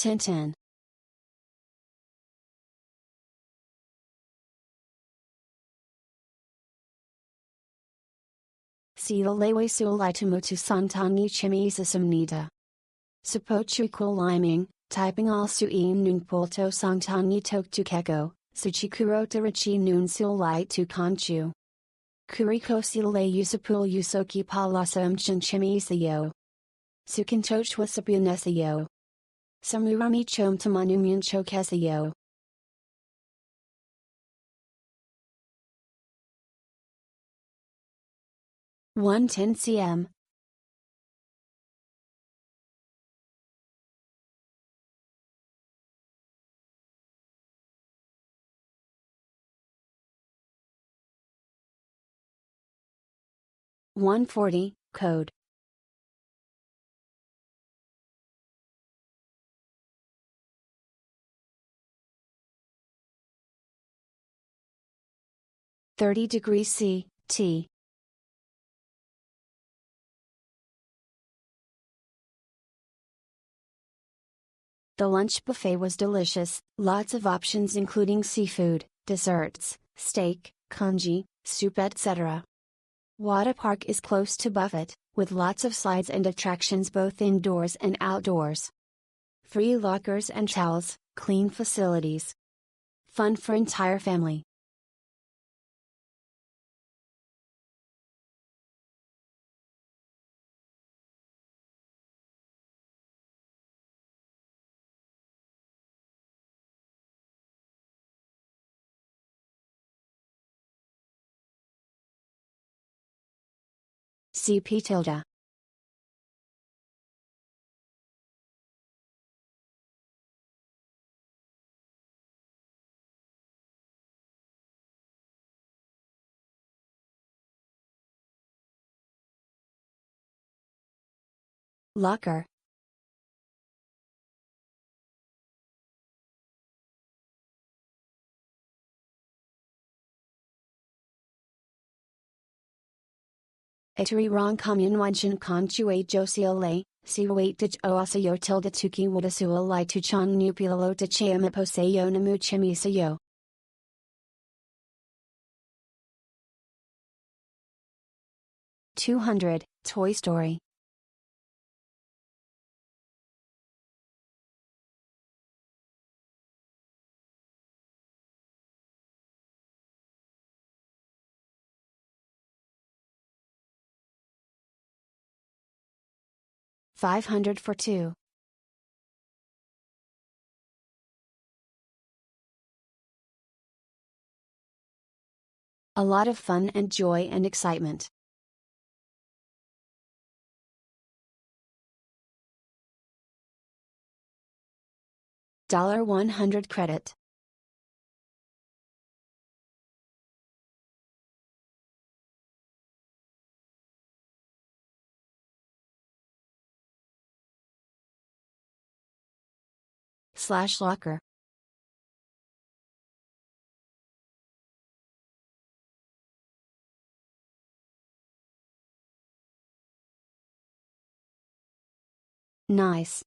1010. Sila lewe sulai tumutu santangi chimisa sumnita. Supochu liming, typing al sui nun polto santangi toktu keko, suchikuro tarachi nun sulai tu kanchu. Kuriko sila usapul usoki palasam chimisa yo. Sukintoch wasapunesa yo. Samurami chom tamanumun chokesa yo. 110 cm. $140, code. $30 C, T. The lunch buffet was delicious, lots of options including seafood, desserts, steak, congee, soup etc. Water Park is close to Buffet, with lots of slides and attractions both indoors and outdoors. Free lockers and towels, clean facilities. Fun for entire family. CP tilde. Locker. Itari rong commun wajan conchue josiole, si wait dich oasayo tilde tuki wadasua li tuchang nupilalo de chiamaposayo namu chimisayo. 200, Toy Story. $500 for 2. A lot of fun and joy and excitement. $100 credit. / locker. Nice.